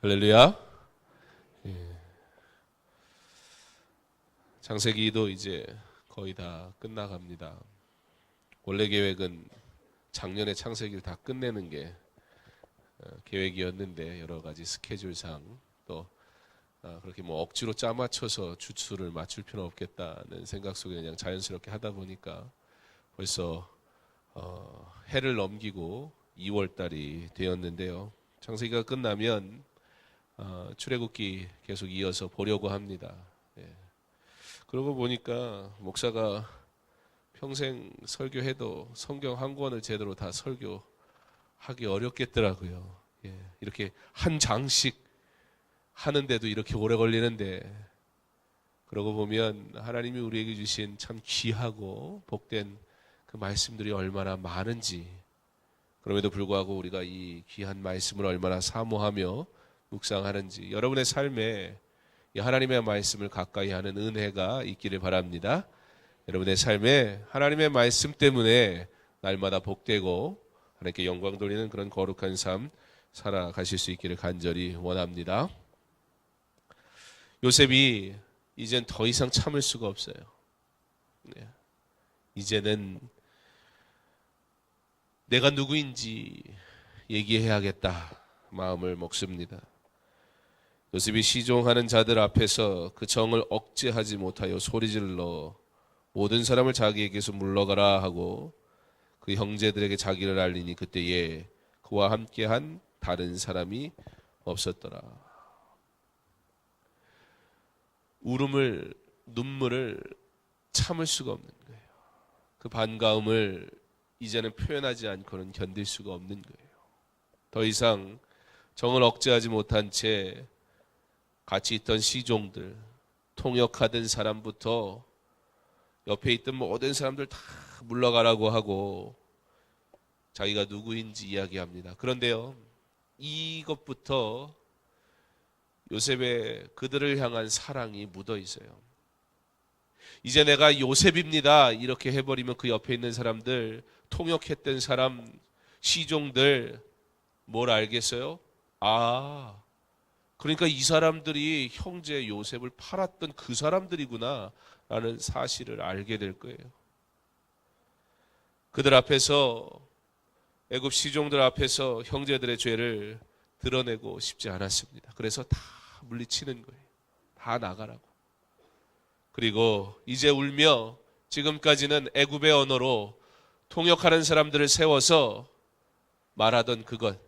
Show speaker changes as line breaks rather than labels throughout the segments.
할렐루야. 창세기도 이제 거의 다 끝나갑니다. 원래 계획은 작년에 창세기를 다 끝내는 게 계획이었는데 여러 가지 스케줄상 또 그렇게 뭐 억지로 짜맞춰서 주수를 맞출 필요는 없겠다는 생각 속에 그냥 자연스럽게 하다 보니까 벌써 해를 넘기고 2월 달이 되었는데요. 창세기가 끝나면 출애굽기 계속 이어서 보려고 합니다. 그러고 보니까 목사가 평생 설교해도 성경 한 권을 제대로 다 설교하기 어렵겠더라고요. 이렇게 한 장씩 하는데도 이렇게 오래 걸리는데, 그러고 보면 하나님이 우리에게 주신 참 귀하고 복된 그 말씀들이 얼마나 많은지, 그럼에도 불구하고 우리가 이 귀한 말씀을 얼마나 사모하며 묵상하는지, 여러분의 삶에 이 하나님의 말씀을 가까이 하는 은혜가 있기를 바랍니다. 여러분의 삶에 하나님의 말씀 때문에 날마다 복되고 하나님께 영광 돌리는 그런 거룩한 삶 살아가실 수 있기를 간절히 원합니다. 요셉이 이젠 더 이상 참을 수가 없어요. 이제는 내가 누구인지 얘기해야겠다 마음을 먹습니다. 요셉이 시종하는 자들 앞에서 그 정을 억제하지 못하여 소리질러 모든 사람을 자기에게서 물러가라 하고 그 형제들에게 자기를 알리니 그때에 그와 함께한 다른 사람이 없었더라. 울음을, 눈물을 참을 수가 없는 거예요. 그 반가움을 이제는 표현하지 않고는 견딜 수가 없는 거예요. 더 이상 정을 억제하지 못한 채 같이 있던 시종들, 통역하던 사람부터 옆에 있던 모든 사람들 다 물러가라고 하고 자기가 누구인지 이야기합니다. 그런데요, 이것부터 요셉의 그들을 향한 사랑이 묻어 있어요. 이제 내가 요셉입니다 이렇게 해버리면 그 옆에 있는 사람들, 통역했던 사람, 시종들 뭘 알겠어요? 그러니까 이 사람들이 형제 요셉을 팔았던 그 사람들이구나 라는 사실을 알게 될 거예요. 그들 앞에서, 애굽 시종들 앞에서 형제들의 죄를 드러내고 싶지 않았습니다. 그래서 다 물리치는 거예요. 다 나가라고. 그리고 이제 울며 지금까지는 애굽의 언어로 통역하는 사람들을 세워서 말하던 그것,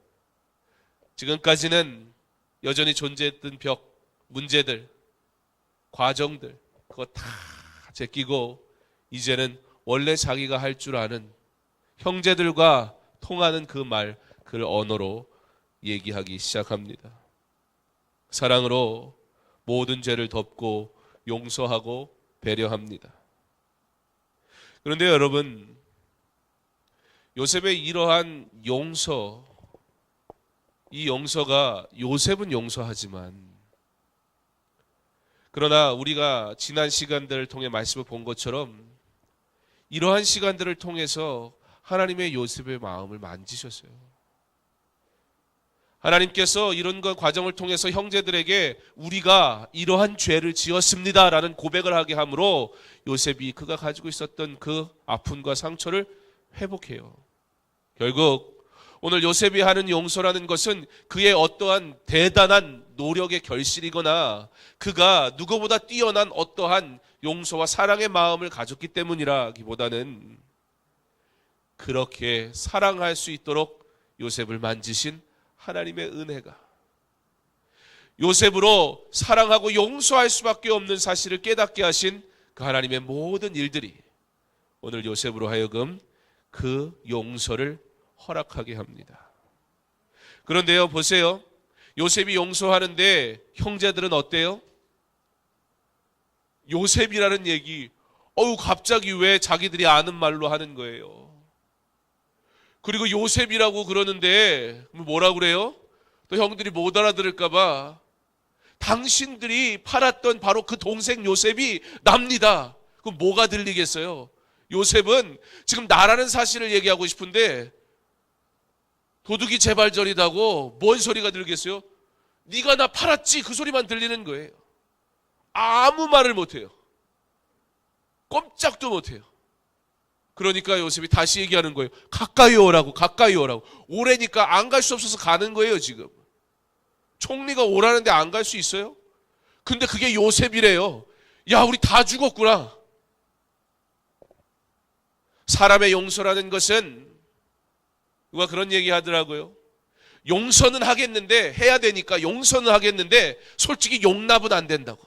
지금까지는 여전히 존재했던 벽, 문제들, 과정들, 그거 다 제끼고 이제는 원래 자기가 할 줄 아는 형제들과 통하는 그 말, 그 언어로 얘기하기 시작합니다. 사랑으로 모든 죄를 덮고 용서하고 배려합니다. 그런데 여러분, 요셉의 이러한 용서, 이 용서가 요셉은 용서하지만, 그러나 우리가 지난 시간들을 통해 말씀을 본 것처럼 이러한 시간들을 통해서 하나님의 요셉의 마음을 만지셨어요. 하나님께서 이런 것 과정을 통해서 형제들에게 우리가 이러한 죄를 지었습니다 라는 고백을 하게 함으로 요셉이 그가 가지고 있었던 그 아픔과 상처를 회복해요. 결국 오늘 요셉이 하는 용서라는 것은 그의 어떠한 대단한 노력의 결실이거나 그가 누구보다 뛰어난 어떠한 용서와 사랑의 마음을 가졌기 때문이라기보다는 그렇게 사랑할 수 있도록 요셉을 만지신 하나님의 은혜가, 요셉으로 사랑하고 용서할 수밖에 없는 사실을 깨닫게 하신 그 하나님의 모든 일들이 오늘 요셉으로 하여금 그 용서를 허락하게 합니다. 그런데요, 보세요. 요셉이 용서하는데 형제들은 어때요? 요셉이라는 얘기, 갑자기 왜 자기들이 아는 말로 하는 거예요. 그리고 요셉이라고 그러는데 뭐라 그래요? 또 형들이 못 알아들을까봐 당신들이 팔았던 바로 그 동생 요셉이 납니다. 그럼 뭐가 들리겠어요? 요셉은 지금 나라는 사실을 얘기하고 싶은데 도둑이 재발절이다고 뭔 소리가 들겠어요? 네가 나 팔았지, 그 소리만 들리는 거예요. 아무 말을 못해요. 꼼짝도 못해요. 그러니까 요셉이 다시 얘기하는 거예요. 가까이 오라고, 가까이 오라고. 오래니까 안 갈 수 없어서 가는 거예요. 지금 총리가 오라는데 안 갈 수 있어요? 근데 그게 요셉이래요. 야, 우리 다 죽었구나. 사람의 용서라는 것은 누가 그런 얘기 하더라고요. 용서는 하겠는데, 해야 되니까 용서는 하겠는데 솔직히 용납은 안 된다고.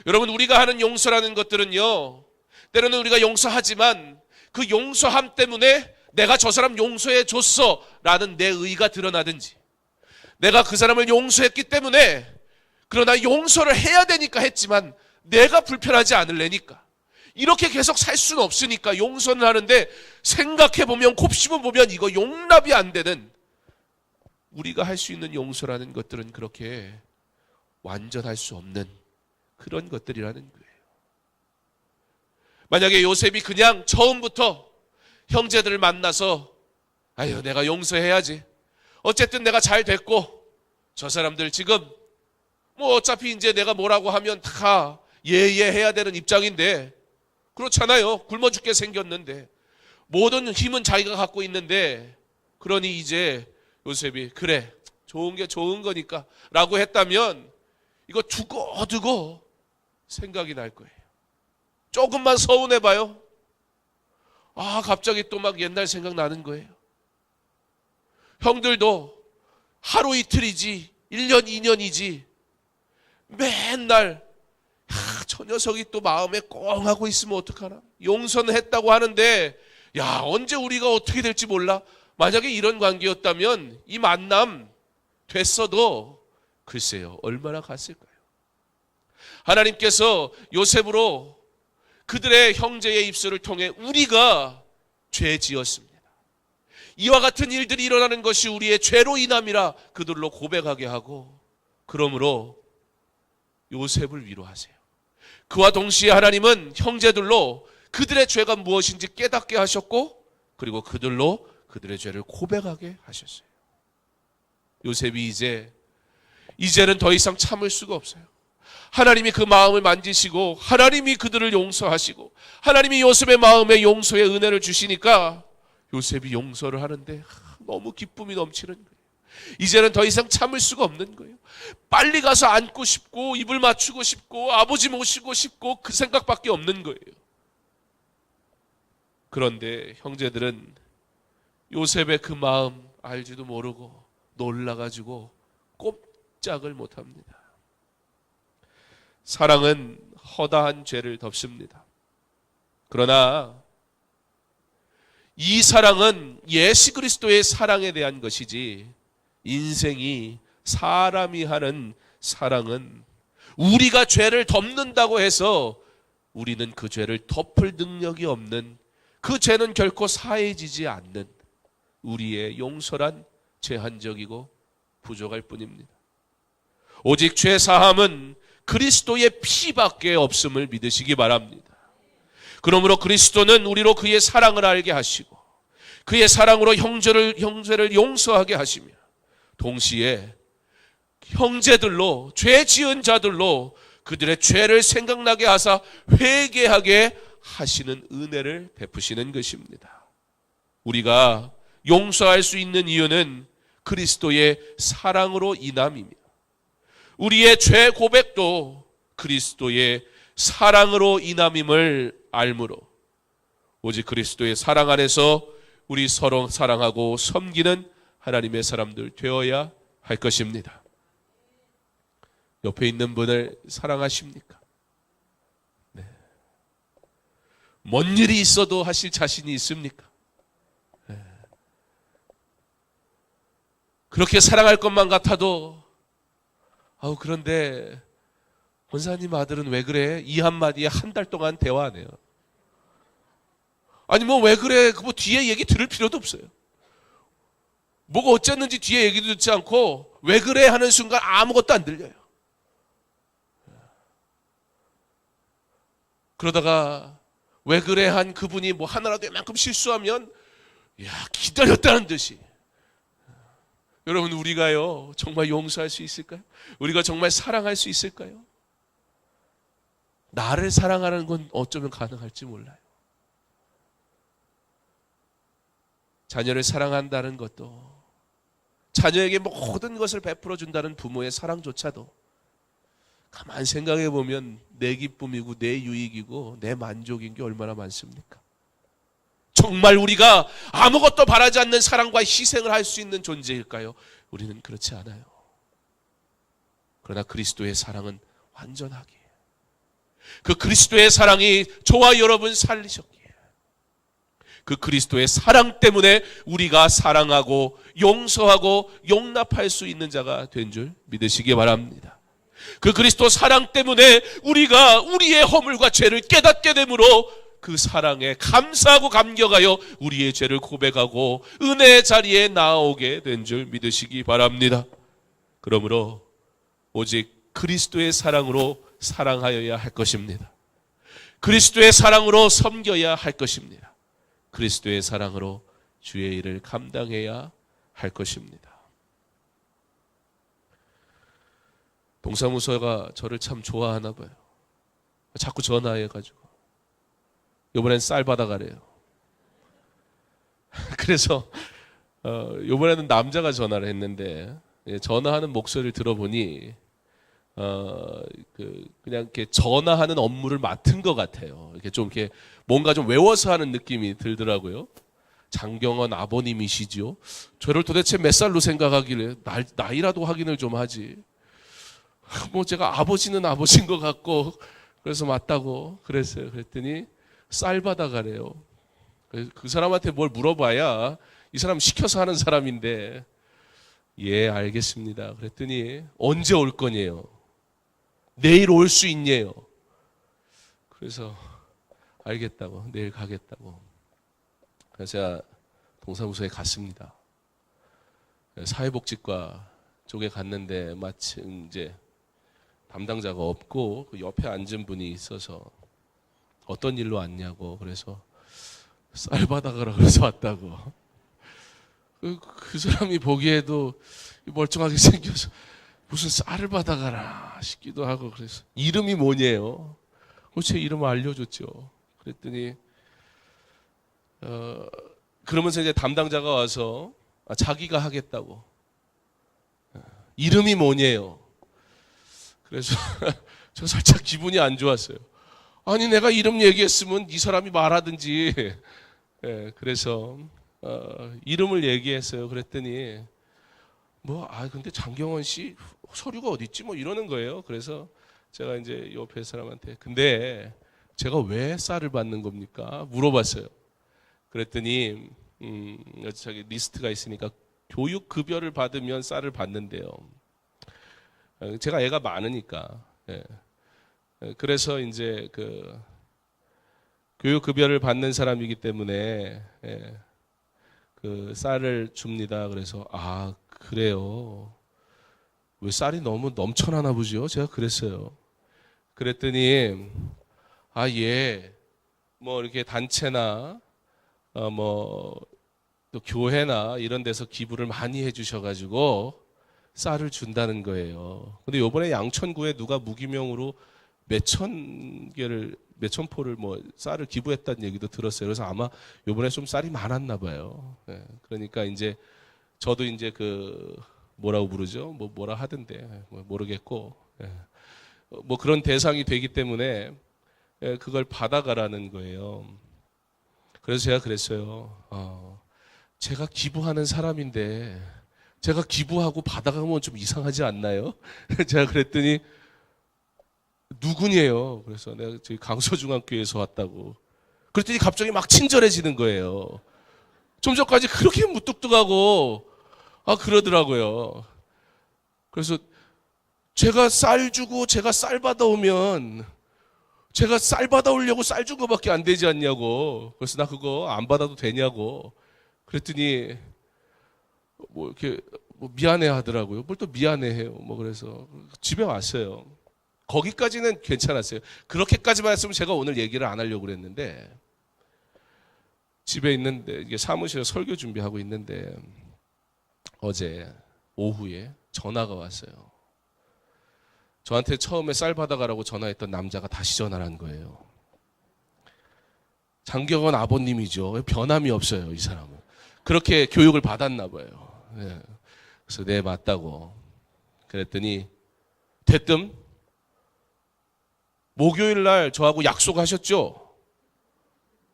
여러분, 우리가 하는 용서라는 것들은요, 때로는 우리가 용서하지만 그 용서함 때문에 내가 저 사람 용서해 줬어 라는 내 의가 드러나든지, 내가 그 사람을 용서했기 때문에, 그러나 용서를 해야 되니까 했지만 내가 불편하지 않을래니까, 이렇게 계속 살 수는 없으니까 용서는 하는데, 생각해보면, 곱씹어보면 이거 용납이 안 되는, 우리가 할 수 있는 용서라는 것들은 그렇게 완전할 수 없는 그런 것들이라는 거예요. 만약에 요셉이 그냥 처음부터 형제들을 만나서 아유, 내가 용서해야지, 어쨌든 내가 잘 됐고 저 사람들 지금 뭐 어차피 이제 내가 뭐라고 하면 다 예예 해야 되는 입장인데, 그렇잖아요. 굶어 죽게 생겼는데 모든 힘은 자기가 갖고 있는데, 그러니 이제 요셉이 그래, 좋은 게 좋은 거니까 라고 했다면 이거 두고두고 생각이 날 거예요. 조금만 서운해봐요. 아, 갑자기 또 막 옛날 생각 나는 거예요. 형들도 하루 이틀이지 1년 2년이지 맨날 저 녀석이 또 마음에 꽁 하고 있으면 어떡하나. 용서는 했다고 하는데 야, 언제 우리가 어떻게 될지 몰라. 만약에 이런 관계였다면 이 만남 됐어도 글쎄요, 얼마나 갔을까요? 하나님께서 요셉으로 그들의 형제의 입술을 통해 우리가 죄 지었습니다, 이와 같은 일들이 일어나는 것이 우리의 죄로 인함이라 그들로 고백하게 하고, 그러므로 요셉을 위로하세요. 그와 동시에 하나님은 형제들로 그들의 죄가 무엇인지 깨닫게 하셨고, 그리고 그들로 그들의 죄를 고백하게 하셨어요. 요셉이 이제는 더 이상 참을 수가 없어요. 하나님이 그 마음을 만지시고 하나님이 그들을 용서하시고 하나님이 요셉의 마음에 용서의 은혜를 주시니까 요셉이 용서를 하는데 너무 기쁨이 넘치는 거예요. 이제는 더 이상 참을 수가 없는 거예요. 빨리 가서 안고 싶고 입을 맞추고 싶고 아버지 모시고 싶고 그 생각밖에 없는 거예요. 그런데 형제들은 요셉의 그 마음 알지도 모르고 놀라가지고 꼼짝을 못합니다. 사랑은 허다한 죄를 덮습니다. 그러나 이 사랑은 예수 그리스도의 사랑에 대한 것이지, 인생이 사람이 하는 사랑은 우리가 죄를 덮는다고 해서 우리는 그 죄를 덮을 능력이 없는, 그 죄는 결코 사해지지 않는 우리의 용서란 제한적이고 부족할 뿐입니다. 오직 죄 사함은 그리스도의 피밖에 없음을 믿으시기 바랍니다. 그러므로 그리스도는 우리로 그의 사랑을 알게 하시고 그의 사랑으로 형제를 용서하게 하시며, 동시에 형제들로, 죄 지은 자들로 그들의 죄를 생각나게 하사 회개하게 하시는 은혜를 베푸시는 것입니다. 우리가 용서할 수 있는 이유는 그리스도의 사랑으로 인함이며, 우리의 죄 고백도 그리스도의 사랑으로 인함임을 알므로 오직 그리스도의 사랑 안에서 우리 서로 사랑하고 섬기는 하나님의 사람들 되어야 할 것입니다. 옆에 있는 분을 사랑하십니까? 네. 뭔 일이 있어도 하실 자신이 있습니까? 네. 그렇게 사랑할 것만 같아도 그런데 권사님 아들은 왜 그래? 이 한마디에 한 달 동안 대화하네요. 아니 뭐 왜 그래? 뭐 뒤에 얘기 들을 필요도 없어요. 뭐가 어쨌는지 뒤에 얘기도 듣지 않고 왜 그래 하는 순간 아무것도 안 들려요. 그러다가 왜 그래 한 그분이 뭐 하나라도 이만큼 실수하면 야, 기다렸다는 듯이 여러분, 우리가요 정말 용서할 수 있을까요? 우리가 정말 사랑할 수 있을까요? 나를 사랑하는 건 어쩌면 가능할지 몰라요. 자녀를 사랑한다는 것도, 자녀에게 모든 것을 베풀어 준다는 부모의 사랑조차도 가만 생각해 보면 내 기쁨이고 내 유익이고 내 만족인 게 얼마나 많습니까? 정말 우리가 아무것도 바라지 않는 사랑과 희생을 할 수 있는 존재일까요? 우리는 그렇지 않아요. 그러나 그리스도의 사랑은 완전하게, 그 그리스도의 사랑이 저와 여러분 살리셨기에, 그 그리스도의 사랑 때문에 우리가 사랑하고 용서하고 용납할 수 있는 자가 된 줄 믿으시기 바랍니다. 그 그리스도 사랑 때문에 우리가 우리의 허물과 죄를 깨닫게 되므로 그 사랑에 감사하고 감격하여 우리의 죄를 고백하고 은혜의 자리에 나아오게 된 줄 믿으시기 바랍니다. 그러므로 오직 그리스도의 사랑으로 사랑하여야 할 것입니다. 그리스도의 사랑으로 섬겨야 할 것입니다. 그리스도의 사랑으로 주의 일을 감당해야 할 것입니다. 동사무소가 저를 참 좋아하나 봐요. 자꾸 전화해가지고 이번엔 쌀 받아가래요. 그래서 이번에는 남자가 전화를 했는데, 전화하는 목소리를 들어보니 그냥 이렇게 전화하는 업무를 맡은 것 같아요. 이렇게 좀 이렇게 뭔가 좀 외워서 하는 느낌이 들더라고요. 장경원 아버님이시죠? 저를 도대체 몇 살로 생각하길래 나이라도 확인을 좀 하지. 뭐 제가 아버지는 아버지인 것 같고 그래서 맞다고 그랬어요. 그랬더니 쌀 받아가래요. 그 사람한테 뭘 물어봐야 이 사람 시켜서 하는 사람인데, 예 알겠습니다. 그랬더니 언제 올 거냐요. 내일 올 수 있냐요. 그래서 알겠다고, 내일 가겠다고. 그래서 제가 동사무소에 갔습니다. 사회복지과 쪽에 갔는데 마침 이제 담당자가 없고 그 옆에 앉은 분이 있어서 어떤 일로 왔냐고, 그래서 쌀 받아가라 그래서 왔다고. 그 사람이 보기에도 멀쩡하게 생겨서 무슨 쌀을 받아가라 싶기도 하고, 그래서 이름이 뭐냐요. 제 이름을 알려줬죠. 그랬더니 그러면서 이제 담당자가 와서 자기가 하겠다고. 이름이 뭐냐요. 그래서 저 살짝 기분이 안 좋았어요. 아니 내가 이름 얘기했으면 이 사람이 말하든지. 그래서 이름을 얘기했어요. 그랬더니 근데 장경원 씨 서류가 어디 있지? 이러는 거예요. 그래서 제가 이제 옆에 사람한테 근데 제가 왜 쌀을 받는 겁니까? 물어봤어요. 그랬더니 저기 리스트가 있으니까 교육 급여를 받으면 쌀을 받는데요. 제가 애가 많으니까. 그래서 이제 그 교육 급여를 받는 사람이기 때문에 그 쌀을 줍니다. 그래서 그래요. 왜 쌀이 너무 넘쳐나나 보죠? 제가 그랬어요. 그랬더니 예. 이렇게 단체나 또 교회나 이런 데서 기부를 많이 해주셔가지고 쌀을 준다는 거예요. 근데 요번에 양천구에 누가 무기명으로 몇천 포를 쌀을 기부했다는 얘기도 들었어요. 그래서 아마 요번에 좀 쌀이 많았나 봐요. 그러니까 이제 저도 이제 뭐라고 부르죠? 뭐라 하던데 모르겠고, 그런 대상이 되기 때문에 그걸 받아가라는 거예요. 그래서 제가 그랬어요. 제가 기부하는 사람인데 제가 기부하고 받아가면 좀 이상하지 않나요? 제가 그랬더니 누구냐요? 그래서 내가 저희 강서중앙교회에서 왔다고. 그랬더니 갑자기 막 친절해지는 거예요. 좀 전까지 그렇게 무뚝뚝하고 그러더라고요. 그래서 제가 쌀 주고 제가 쌀 받아오면 제가 쌀 받아오려고 쌀 준 거밖에 안 되지 않냐고. 그래서 나 그거 안 받아도 되냐고. 그랬더니 이렇게 미안해 하더라고요. 뭘 또 미안해해요. 그래서 집에 왔어요. 거기까지는 괜찮았어요. 그렇게까지만 했으면 제가 오늘 얘기를 안 하려고 그랬는데, 집에 있는데 이게 사무실에 설교 준비하고 있는데 어제 오후에 전화가 왔어요. 저한테 처음에 쌀 받아가라고 전화했던 남자가 다시 전화를 한 거예요. 장경원 아버님이죠. 변함이 없어요, 이 사람은. 그렇게 교육을 받았나 봐요. 네. 그래서 네, 맞다고. 그랬더니 대뜸 목요일 날 저하고 약속하셨죠?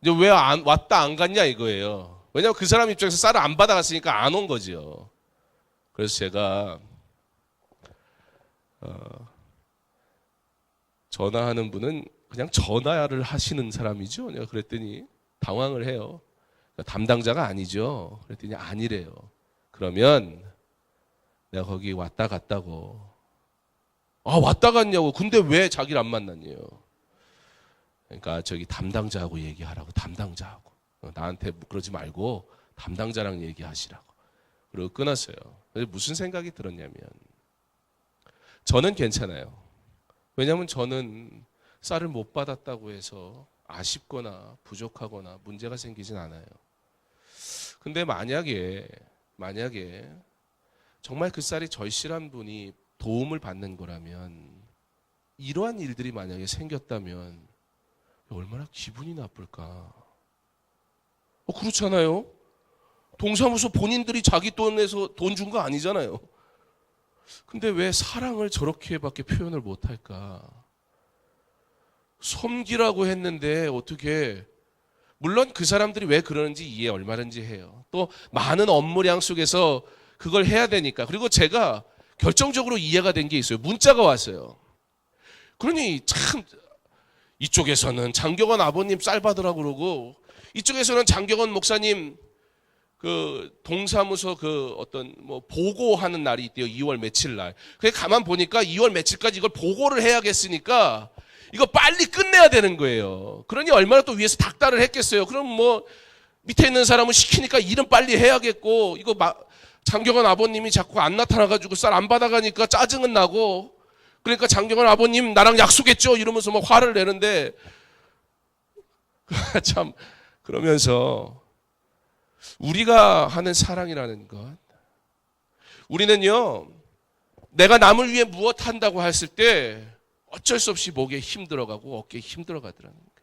이제 왜 왔다 안 갔냐 이거예요. 왜냐하면 그 사람 입장에서 쌀을 안 받아갔으니까 안 온 거죠. 그래서 제가 전화하는 분은 그냥 전화를 하시는 사람이죠. 내가 그랬더니 당황을 해요. 담당자가 아니죠. 그랬더니 아니래요. 그러면 내가 거기 왔다 갔다고. 아, 왔다 갔냐고. 근데 왜 자기를 안 만났냐요. 그러니까 저기 담당자하고 얘기하라고. 담당자하고. 나한테 그러지 말고 담당자랑 얘기하시라고. 그리고 끊었어요. 그래서 무슨 생각이 들었냐면 저는 괜찮아요. 왜냐하면 저는 쌀을 못 받았다고 해서 아쉽거나 부족하거나 문제가 생기진 않아요. 근데 만약에 정말 그 쌀이 절실한 분이 도움을 받는 거라면 이러한 일들이 만약에 생겼다면 얼마나 기분이 나쁠까. 그렇잖아요. 동사무소 본인들이 자기 돈 내서 돈 준 거 아니잖아요. 근데 왜 사랑을 저렇게밖에 표현을 못할까? 섬기라고 했는데 어떻게, 물론 그 사람들이 왜 그러는지 이해 얼마든지 해요. 또 많은 업무량 속에서 그걸 해야 되니까. 그리고 제가 결정적으로 이해가 된 게 있어요. 문자가 왔어요. 그러니 참 이쪽에서는 장경원 아버님 쌀 받으라고 그러고 이쪽에서는 장경원 목사님 그 동사무소 그 어떤 뭐 보고하는 날이 있대요. 2월 며칠 날. 그래 가만 보니까 2월 며칠까지 이걸 보고를 해야겠으니까 이거 빨리 끝내야 되는 거예요. 그러니 얼마나 또 위에서 닥달을 했겠어요. 그럼 뭐 밑에 있는 사람은 시키니까 일은 빨리 해야겠고, 이거 장경원 아버님이 자꾸 안 나타나가지고 쌀 안 받아가니까 짜증은 나고, 그러니까 장경원 아버님 나랑 약속했죠 이러면서 막 화를 내는데 참, 그러면서 우리가 하는 사랑이라는 것, 우리는요 내가 남을 위해 무엇 한다고 했을 때 어쩔 수 없이 목에 힘 들어가고 어깨에 힘 들어가더라는 거예요.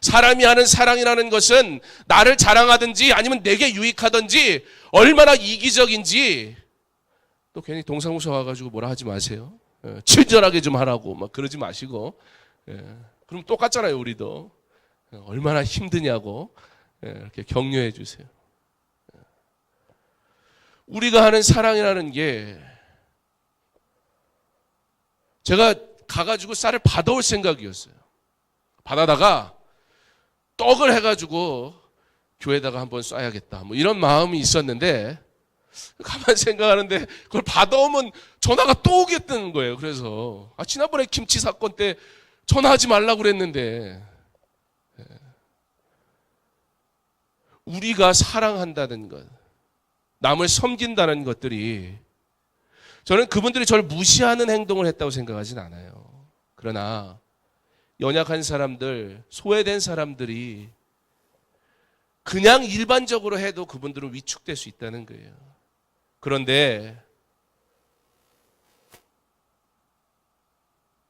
사람이 하는 사랑이라는 것은 나를 자랑하든지 아니면 내게 유익하든지 얼마나 이기적인지, 또 괜히 동사무소 와가지고 뭐라 하지 마세요. 친절하게 좀 하라고 막 그러지 마시고. 그럼 똑같잖아요. 우리도 얼마나 힘드냐고 이렇게 격려해 주세요. 우리가 하는 사랑이라는 게, 제가 가가지고 쌀을 받아올 생각이었어요. 받아다가 떡을 해가지고 교회에다가 한번 쏴야겠다 뭐 이런 마음이 있었는데, 가만 생각하는데 그걸 받아오면 전화가 또 오겠다는 거예요. 그래서 지난번에 김치 사건 때 전화하지 말라고 그랬는데, 우리가 사랑한다는 것, 남을 섬긴다는 것들이, 저는 그분들이 저를 무시하는 행동을 했다고 생각하진 않아요. 그러나 연약한 사람들, 소외된 사람들이 그냥 일반적으로 해도 그분들은 위축될 수 있다는 거예요. 그런데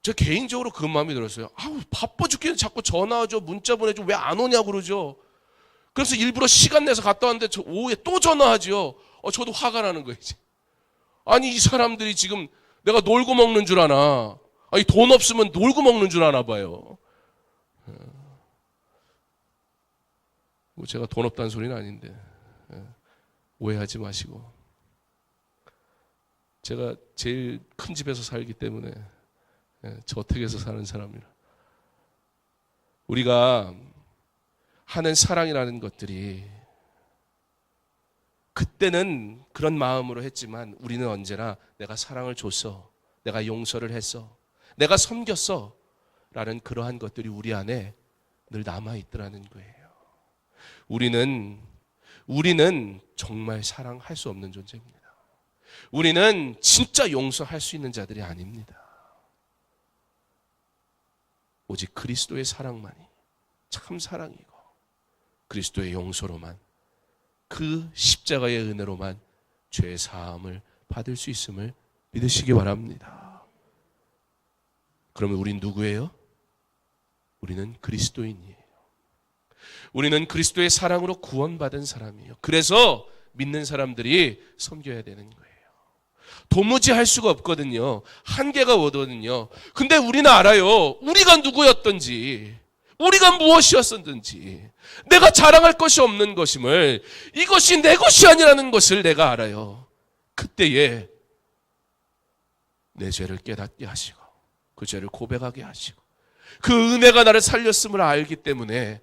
저 개인적으로 그 마음이 들었어요. 바빠 죽겠는데 자꾸 전화하죠, 문자 보내죠, 왜 안 오냐고 그러죠. 그래서 일부러 시간 내서 갔다 왔는데 오후에 또 전화하죠. 저도 화가 나는 거예요. 이제. 아니 이 사람들이 지금 내가 놀고 먹는 줄 아나? 아니 돈 없으면 놀고 먹는 줄 아나 봐요. 뭐 제가 돈 없다는 소리는 아닌데 오해하지 마시고, 제가 제일 큰 집에서 살기 때문에 저택에서 사는 사람이라, 우리가 하는 사랑이라는 것들이 그때는 그런 마음으로 했지만 우리는 언제나 내가 사랑을 줬어, 내가 용서를 했어, 내가 섬겼어 라는 그러한 것들이 우리 안에 늘 남아있더라는 거예요. 우리는 정말 사랑할 수 없는 존재입니다. 우리는 진짜 용서할 수 있는 자들이 아닙니다. 오직 그리스도의 사랑만이 참 사랑이고, 그리스도의 용서로만, 그 십자가의 은혜로만 죄 사함을 받을 수 있음을 믿으시기 바랍니다. 그러면 우린 누구예요? 우리는 그리스도인이에요. 우리는 그리스도의 사랑으로 구원받은 사람이에요. 그래서 믿는 사람들이 섬겨야 되는 거예요. 도무지 할 수가 없거든요. 한계가 오거든요. 근데 우리는 알아요. 우리가 누구였던지, 우리가 무엇이었었는지, 내가 자랑할 것이 없는 것임을, 이것이 내 것이 아니라는 것을 내가 알아요. 그때에 내 죄를 깨닫게 하시고 그 죄를 고백하게 하시고 그 은혜가 나를 살렸음을 알기 때문에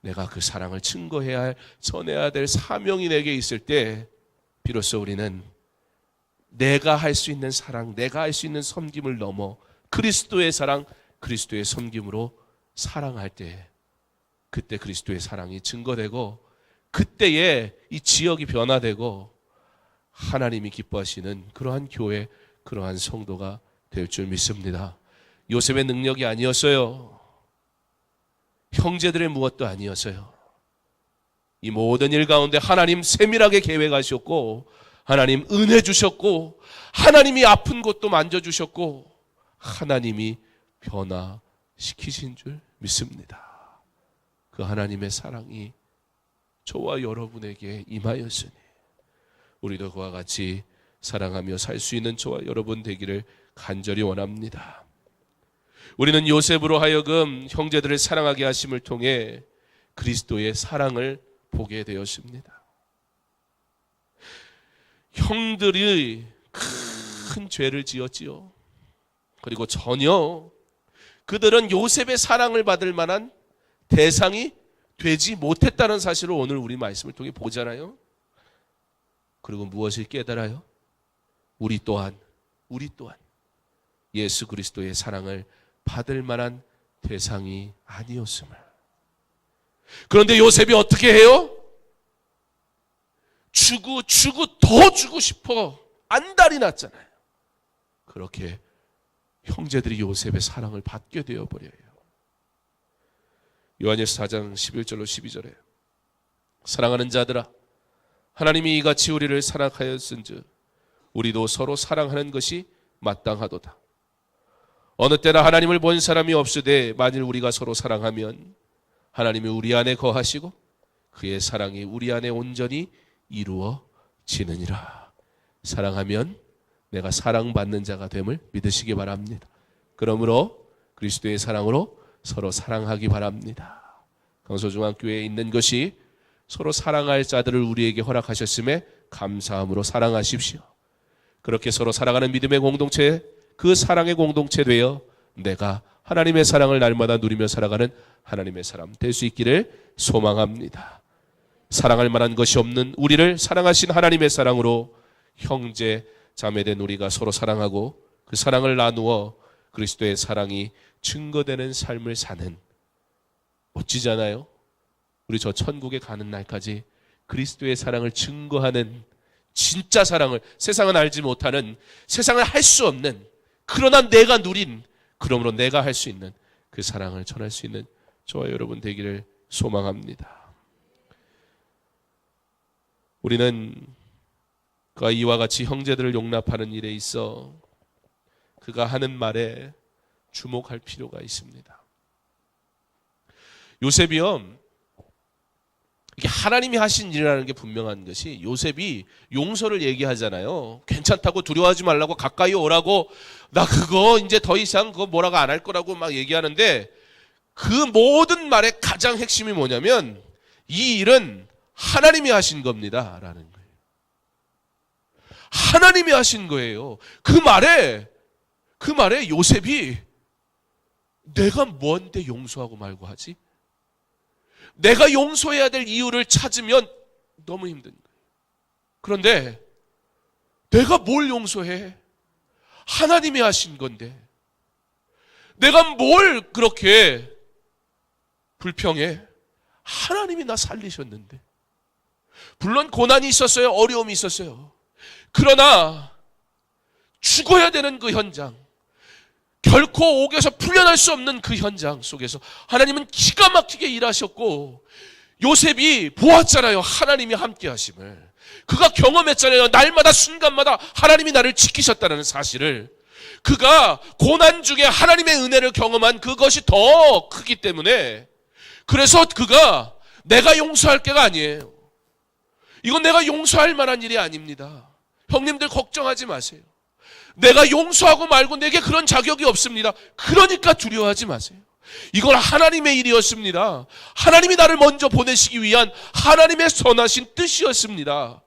내가 그 사랑을 증거해야 할, 전해야 될 사명이 내게 있을 때 비로소 우리는 내가 할 수 있는 사랑, 내가 할 수 있는 섬김을 넘어 그리스도의 사랑, 그리스도의 섬김으로 사랑할 때, 그때 그리스도의 사랑이 증거되고 그때에 이 지역이 변화되고 하나님이 기뻐하시는 그러한 교회, 그러한 성도가 될 줄 믿습니다. 요셉의 능력이 아니었어요. 형제들의 무엇도 아니었어요. 이 모든 일 가운데 하나님 세밀하게 계획하셨고, 하나님 은혜 주셨고, 하나님이 아픈 곳도 만져주셨고, 하나님이 변화시키신 줄 믿습니다. 그 하나님의 사랑이 저와 여러분에게 임하였으니 우리도 그와 같이 사랑하며 살 수 있는 저와 여러분 되기를 간절히 원합니다. 우리는 요셉으로 하여금 형제들을 사랑하게 하심을 통해 그리스도의 사랑을 보게 되었습니다. 형들이 큰 죄를 지었지요. 그리고 전혀 그들은 요셉의 사랑을 받을 만한 대상이 되지 못했다는 사실을 오늘 우리 말씀을 통해 보잖아요. 그리고 무엇을 깨달아요? 우리 또한 예수 그리스도의 사랑을 받을 만한 대상이 아니었음을. 그런데 요셉이 어떻게 해요? 주고 더 주고 싶어 안달이 났잖아요. 그렇게 형제들이 요셉의 사랑을 받게 되어버려요. 요한일서 4장 11절로 12절에 사랑하는 자들아, 하나님이 이같이 우리를 사랑하였은즉 우리도 서로 사랑하는 것이 마땅하도다. 어느 때나 하나님을 본 사람이 없으되 만일 우리가 서로 사랑하면 하나님이 우리 안에 거하시고 그의 사랑이 우리 안에 온전히 이루어지느니라. 사랑하면 내가 사랑받는 자가 됨을 믿으시기 바랍니다. 그러므로 그리스도의 사랑으로 서로 사랑하기 바랍니다. 강서중앙교회에 있는 것이 서로 사랑할 자들을 우리에게 허락하셨음에 감사함으로 사랑하십시오. 그렇게 서로 사랑하는 믿음의 공동체, 그 사랑의 공동체 되어 내가 하나님의 사랑을 날마다 누리며 살아가는 하나님의 사람 될 수 있기를 소망합니다. 사랑할 만한 것이 없는 우리를 사랑하신 하나님의 사랑으로 형제 자매된 우리가 서로 사랑하고 그 사랑을 나누어 그리스도의 사랑이 증거되는 삶을 사는, 멋지잖아요. 우리 저 천국에 가는 날까지 그리스도의 사랑을 증거하는 진짜 사랑을, 세상은 알지 못하는, 세상을 할 수 없는, 그러나 내가 누린, 그러므로 내가 할 수 있는 그 사랑을 전할 수 있는 저와 여러분 되기를 소망합니다. 우리는 그가 이와 같이 형제들을 용납하는 일에 있어 그가 하는 말에 주목할 필요가 있습니다. 요셉이요, 이게 하나님이 하신 일이라는 게 분명한 것이, 요셉이 용서를 얘기하잖아요. 괜찮다고, 두려워하지 말라고, 가까이 오라고, 나 그거 이제 더 이상 그거 뭐라고 안 할 거라고 막 얘기하는데, 그 모든 말의 가장 핵심이 뭐냐면 이 일은 하나님이 하신 겁니다 라는 거예요. 하나님이 하신 거예요. 그 말에 요셉이 내가 뭔데 용서하고 말고 하지? 내가 용서해야 될 이유를 찾으면 너무 힘든 거예요. 그런데 내가 뭘 용서해? 하나님이 하신 건데 내가 뭘 그렇게 불평해? 하나님이 나 살리셨는데. 물론 고난이 있었어요. 어려움이 있었어요. 그러나 죽어야 되는 그 현장, 결코 옥에서 풀려날 수 없는 그 현장 속에서 하나님은 기가 막히게 일하셨고, 요셉이 보았잖아요. 하나님이 함께 하심을. 그가 경험했잖아요. 날마다 순간마다 하나님이 나를 지키셨다는 사실을. 그가 고난 중에 하나님의 은혜를 경험한 그것이 더 크기 때문에, 그래서 그가 내가 용서할 게가 아니에요. 이건 내가 용서할 만한 일이 아닙니다. 형님들 걱정하지 마세요. 내가 용서하고 말고 내게 그런 자격이 없습니다. 그러니까 두려워하지 마세요. 이건 하나님의 일이었습니다. 하나님이 나를 먼저 보내시기 위한 하나님의 선하신 뜻이었습니다.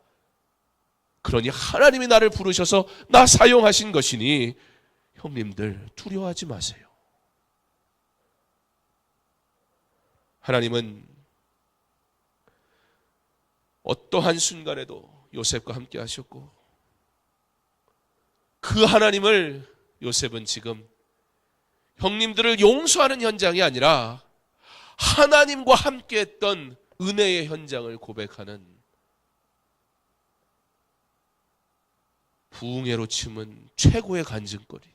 그러니 하나님이 나를 부르셔서 나 사용하신 것이니 형님들 두려워하지 마세요. 하나님은 어떠한 순간에도 요셉과 함께 하셨고, 그 하나님을 요셉은 지금 형님들을 용서하는 현장이 아니라 하나님과 함께 했던 은혜의 현장을 고백하는, 부흥회로 치면 최고의 간증거리잖아요.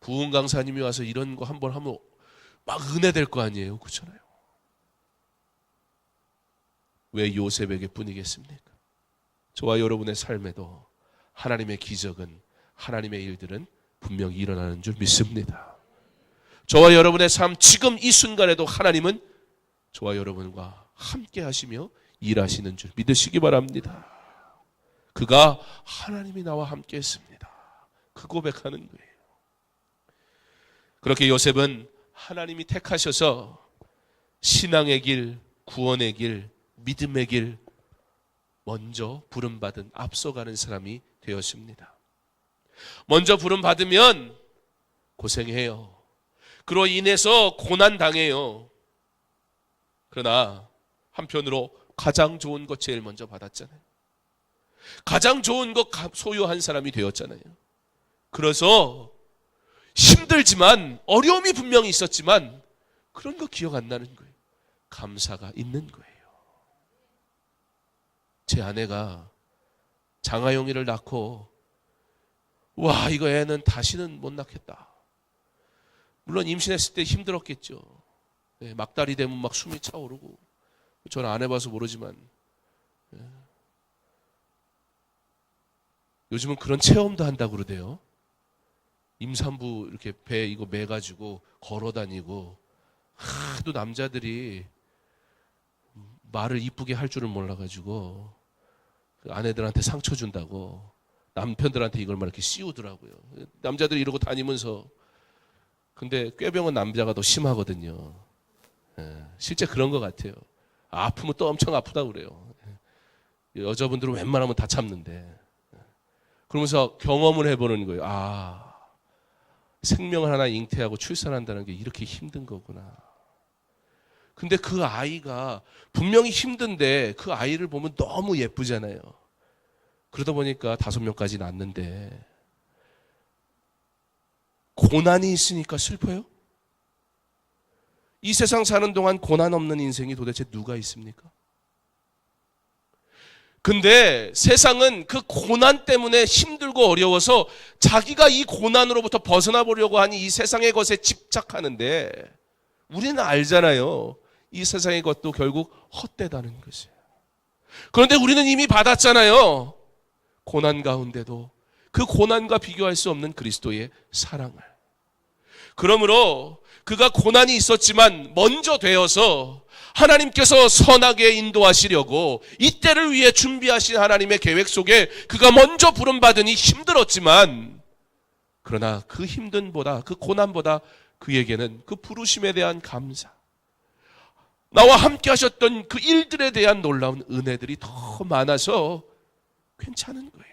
부흥 강사님이 와서 이런 거 한번 하면 막 은혜 될 거 아니에요. 그렇잖아요. 왜 요셉에게 뿐이겠습니까? 저와 여러분의 삶에도 하나님의 기적은, 하나님의 일들은 분명히 일어나는 줄 믿습니다. 저와 여러분의 삶, 지금 이 순간에도 하나님은 저와 여러분과 함께 하시며 일하시는 줄 믿으시기 바랍니다. 그가 하나님이 나와 함께 했습니다. 그 고백하는 거예요. 그렇게 요셉은 하나님이 택하셔서 신앙의 길, 구원의 길, 믿음의 길 먼저 부름받은, 앞서가는 사람이 되었습니다. 먼저 부름받으면 고생해요. 그로 인해서 고난당해요. 그러나 한편으로 가장 좋은 것 제일 먼저 받았잖아요. 가장 좋은 것 소유한 사람이 되었잖아요. 그래서 힘들지만, 어려움이 분명히 있었지만 그런 거 기억 안 나는 거예요. 감사가 있는 거예요. 제 아내가 장하영이를 낳고, 와, 이거 애는 다시는 못 낳겠다. 물론 임신했을 때 힘들었겠죠. 네, 막달이 되면 막 숨이 차오르고, 저는 안 해봐서 모르지만, 네. 요즘은 그런 체험도 한다고 그러대요. 임산부 이렇게 배 이거 매가지고 걸어다니고, 하도 남자들이 말을 이쁘게 할 줄을 몰라가지고 아내들한테 상처 준다고 남편들한테 이걸 막 이렇게 씌우더라고요. 남자들이 이러고 다니면서. 근데 꾀병은 남자가 더 심하거든요. 실제 그런 것 같아요. 아프면 또 엄청 아프다고 그래요. 여자분들은 웬만하면 다 참는데. 그러면서 경험을 해보는 거예요. 아, 생명을 하나 잉태하고 출산한다는 게 이렇게 힘든 거구나. 근데 그 아이가 분명히 힘든데 그 아이를 보면 너무 예쁘잖아요. 그러다 보니까 5명까지 낳는데, 고난이 있으니까 슬퍼요? 이 세상 사는 동안 고난 없는 인생이 도대체 누가 있습니까? 근데 세상은 그 고난 때문에 힘들고 어려워서 자기가 이 고난으로부터 벗어나 보려고 하니 이 세상의 것에 집착하는데, 우리는 알잖아요. 이 세상의 것도 결국 헛되다는 것이에요. 그런데 우리는 이미 받았잖아요. 고난 가운데도 그 고난과 비교할 수 없는 그리스도의 사랑을. 그러므로 그가 고난이 있었지만 먼저 되어서 하나님께서 선하게 인도하시려고 이 때를 위해 준비하신 하나님의 계획 속에 그가 먼저 부름받으니 힘들었지만, 그러나 그 힘든보다, 그 고난보다 그에게는 그 부르심에 대한 감사, 나와 함께 하셨던 그 일들에 대한 놀라운 은혜들이 더 많아서 괜찮은 거예요.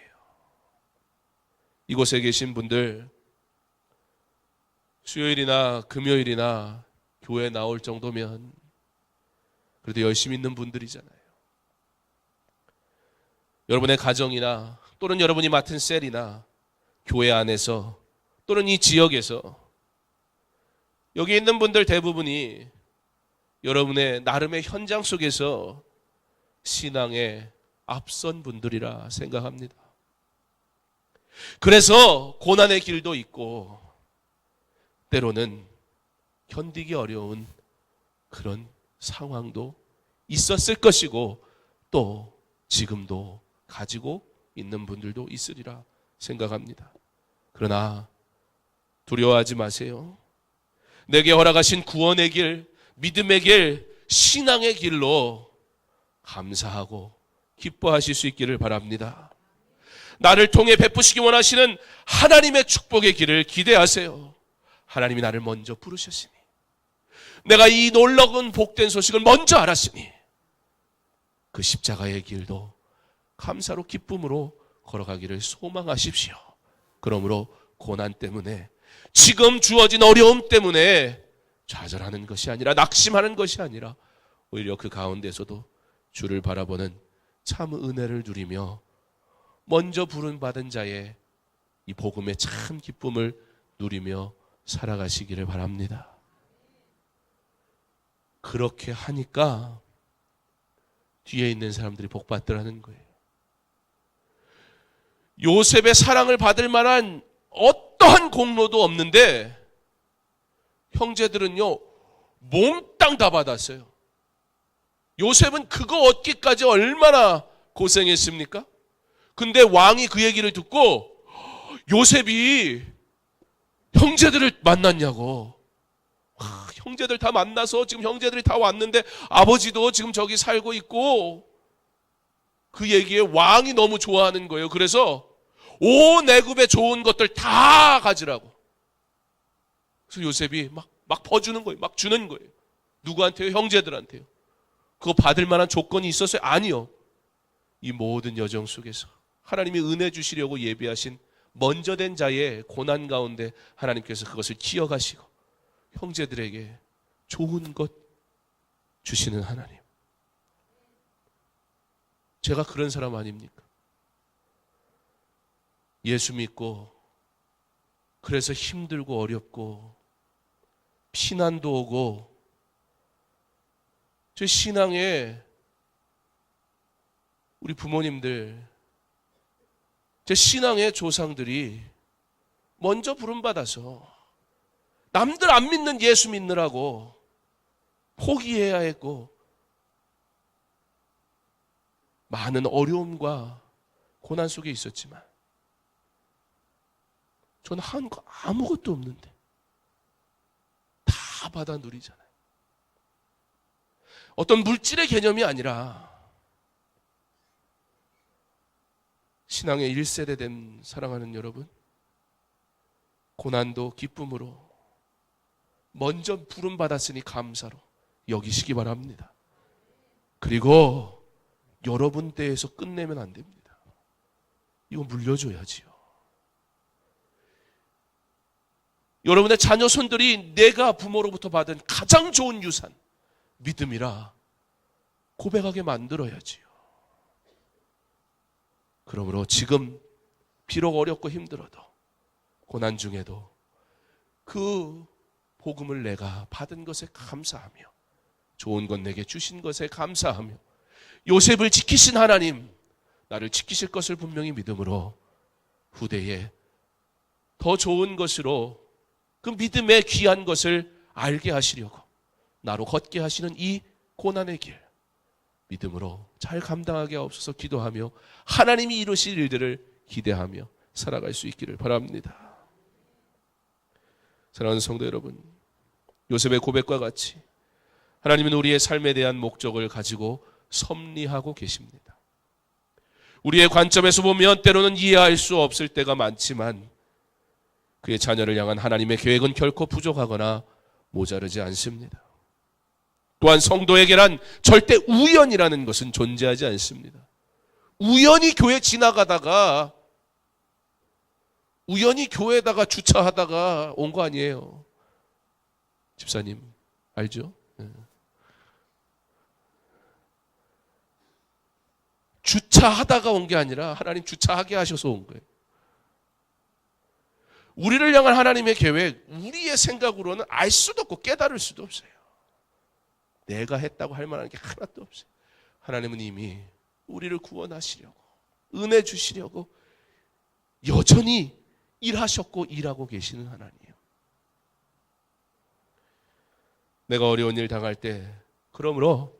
이곳에 계신 분들, 수요일이나 금요일이나 교회 나올 정도면 그래도 열심히 있는 분들이잖아요. 여러분의 가정이나 또는 여러분이 맡은 셀이나 교회 안에서 또는 이 지역에서 여기 있는 분들 대부분이 여러분의 나름의 현장 속에서 신앙에 앞선 분들이라 생각합니다. 그래서 고난의 길도 있고 때로는 견디기 어려운 그런 상황도 있었을 것이고, 또 지금도 가지고 있는 분들도 있으리라 생각합니다. 그러나 두려워하지 마세요. 내게 허락하신 구원의 길, 믿음의 길, 신앙의 길로 감사하고 기뻐하실 수 있기를 바랍니다. 나를 통해 베푸시기 원하시는 하나님의 축복의 길을 기대하세요. 하나님이 나를 먼저 부르셨으니, 내가 이 놀라운 복된 소식을 먼저 알았으니 그 십자가의 길도 감사로 기쁨으로 걸어가기를 소망하십시오. 그러므로 고난 때문에, 지금 주어진 어려움 때문에 좌절하는 것이 아니라, 낙심하는 것이 아니라 오히려 그 가운데서도 주를 바라보는 참 은혜를 누리며 먼저 부름받은 자의 이 복음의 참 기쁨을 누리며 살아가시기를 바랍니다. 그렇게 하니까 뒤에 있는 사람들이 복받더라는 거예요. 요셉의 사랑을 받을 만한 어떠한 공로도 없는데 형제들은요 몽땅 다 받았어요. 요셉은 그거 얻기까지 얼마나 고생했습니까? 근데 왕이 그 얘기를 듣고 요셉이 형제들을 만났냐고. 형제들 다 만나서 지금 형제들이 다 왔는데 아버지도 지금 저기 살고 있고, 그 얘기에 왕이 너무 좋아하는 거예요. 그래서 온 애굽의 좋은 것들 다 가지라고. 그래서 요셉이 막 퍼주는 거예요. 막 주는 거예요. 누구한테요? 형제들한테요. 그거 받을 만한 조건이 있었어요? 아니요. 이 모든 여정 속에서 하나님이 은혜 주시려고 예비하신 먼저 된 자의 고난 가운데 하나님께서 그것을 기억하시고 형제들에게 좋은 것 주시는 하나님. 제가 그런 사람 아닙니까? 예수 믿고 그래서 힘들고 어렵고 피난도 오고, 저 신앙에 우리 부모님들, 제 신앙의 조상들이 먼저 부름받아서 남들 안 믿는 예수 믿느라고 포기해야 했고, 많은 어려움과 고난 속에 있었지만 저는 한 거 아무것도 없는데 다 받아 누리잖아요. 어떤 물질의 개념이 아니라 신앙의 1세대 된 사랑하는 여러분, 고난도 기쁨으로 먼저 부름받았으니 감사로 여기시기 바랍니다. 그리고 여러분 때에서 끝내면 안 됩니다. 이거 물려줘야지요. 여러분의 자녀 손들이 내가 부모로부터 받은 가장 좋은 유산, 믿음이라 고백하게 만들어야지요. 그러므로 지금 비록 어렵고 힘들어도, 고난 중에도 그 복음을 내가 받은 것에 감사하며, 좋은 것 내게 주신 것에 감사하며, 요셉을 지키신 하나님 나를 지키실 것을 분명히 믿음으로 후대에 더 좋은 것으로 그 믿음의 귀한 것을 알게 하시려고 나로 걷게 하시는 이 고난의 길, 믿음으로 잘 감당하게 하옵소서 기도하며 하나님이 이루실 일들을 기대하며 살아갈 수 있기를 바랍니다. 사랑하는 성도 여러분, 요셉의 고백과 같이 하나님은 우리의 삶에 대한 목적을 가지고 섭리하고 계십니다. 우리의 관점에서 보면 때로는 이해할 수 없을 때가 많지만 그의 자녀를 향한 하나님의 계획은 결코 부족하거나 모자르지 않습니다. 또한 성도에게란 절대 우연이라는 것은 존재하지 않습니다. 우연히 교회 지나가다가, 우연히 교회에다가 주차하다가 온 거 아니에요. 집사님 알죠? 주차하다가 온 게 아니라 하나님 주차하게 하셔서 온 거예요. 우리를 향한 하나님의 계획, 우리의 생각으로는 알 수도 없고 깨달을 수도 없어요. 내가 했다고 할 만한 게 하나도 없어요. 하나님은 이미 우리를 구원하시려고, 은혜 주시려고 여전히 일하셨고 일하고 계시는 하나님이에요. 내가 어려운 일 당할 때 그러므로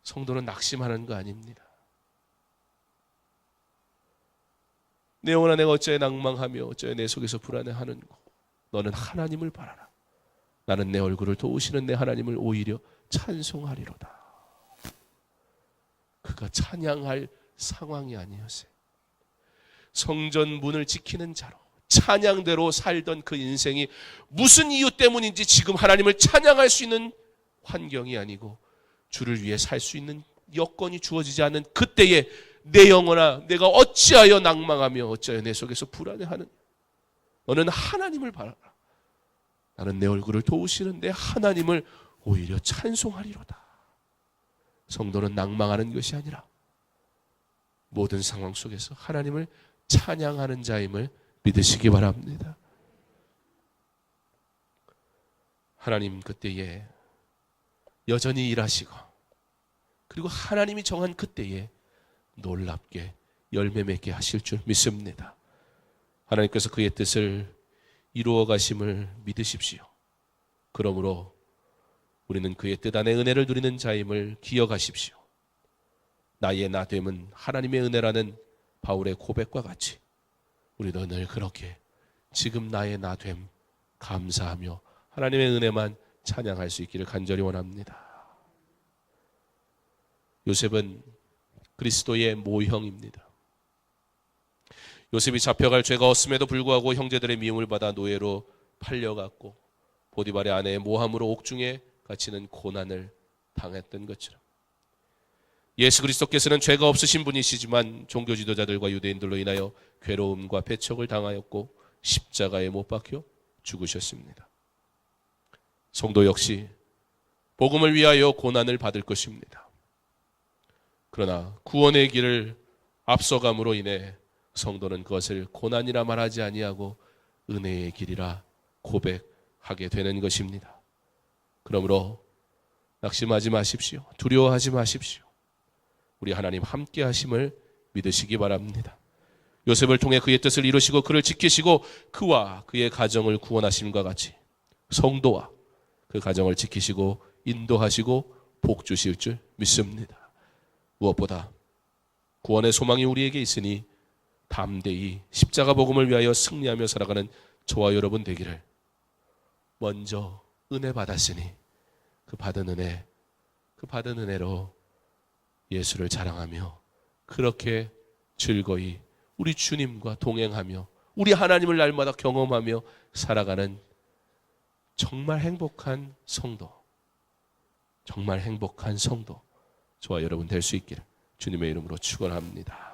성도는 낙심하는 거 아닙니다. 내 영혼아 내가 어찌하여 낭망하며 어찌하여 내 속에서 불안해하는고. 너는 하나님을 바라라. 나는 내 얼굴을 도우시는 내 하나님을 오히려 찬송하리로다. 그가 찬양할 상황이 아니었어요. 성전 문을 지키는 자로 찬양대로 살던 그 인생이 무슨 이유 때문인지 지금 하나님을 찬양할 수 있는 환경이 아니고 주를 위해 살 수 있는 여건이 주어지지 않는 그때에 내 영혼아 내가 어찌하여 낭망하며 어찌하여 내 속에서 불안해하느냐. 너는 하나님을 바라라. 나는 내 얼굴을 도우시는 내 하나님을 오히려 찬송하리로다. 성도는 낭망하는 것이 아니라 모든 상황 속에서 하나님을 찬양하는 자임을 믿으시기 바랍니다. 하나님 그때에 여전히 일하시고 그리고 하나님이 정한 그때에 놀랍게 열매 맺게 하실 줄 믿습니다. 하나님께서 그의 뜻을 이루어 가심을 믿으십시오. 그러므로 우리는 그의 뜻 안에 은혜를 누리는 자임을 기억하십시오. 나의 나됨은 하나님의 은혜라는 바울의 고백과 같이 우리도 늘 그렇게 지금 나의 나됨 감사하며 하나님의 은혜만 찬양할 수 있기를 간절히 원합니다. 요셉은 그리스도의 모형입니다. 요셉이 잡혀갈 죄가 없음에도 불구하고 형제들의 미움을 받아 노예로 팔려갔고 보디발의 아내의 모함으로 옥중에 갇히는 고난을 당했던 것처럼 예수 그리스도께서는 죄가 없으신 분이시지만 종교 지도자들과 유대인들로 인하여 괴로움과 배척을 당하였고 십자가에 못 박혀 죽으셨습니다. 성도 역시 복음을 위하여 고난을 받을 것입니다. 그러나 구원의 길을 앞서감으로 인해 성도는 그것을 고난이라 말하지 아니하고 은혜의 길이라 고백하게 되는 것입니다. 그러므로 낙심하지 마십시오. 두려워하지 마십시오. 우리 하나님 함께 하심을 믿으시기 바랍니다. 요셉을 통해 그의 뜻을 이루시고 그를 지키시고 그와 그의 가정을 구원하심과 같이 성도와 그 가정을 지키시고 인도하시고 복 주실 줄 믿습니다. 무엇보다 구원의 소망이 우리에게 있으니 담대히 십자가 복음을 위하여 승리하며 살아가는 저와 여러분 되기를. 먼저 은혜 받았으니 그 받은 은혜로 예수를 자랑하며 그렇게 즐거이 우리 주님과 동행하며 우리 하나님을 날마다 경험하며 살아가는 정말 행복한 성도, 정말 행복한 성도 저와 여러분 될 수 있기를 주님의 이름으로 축원합니다.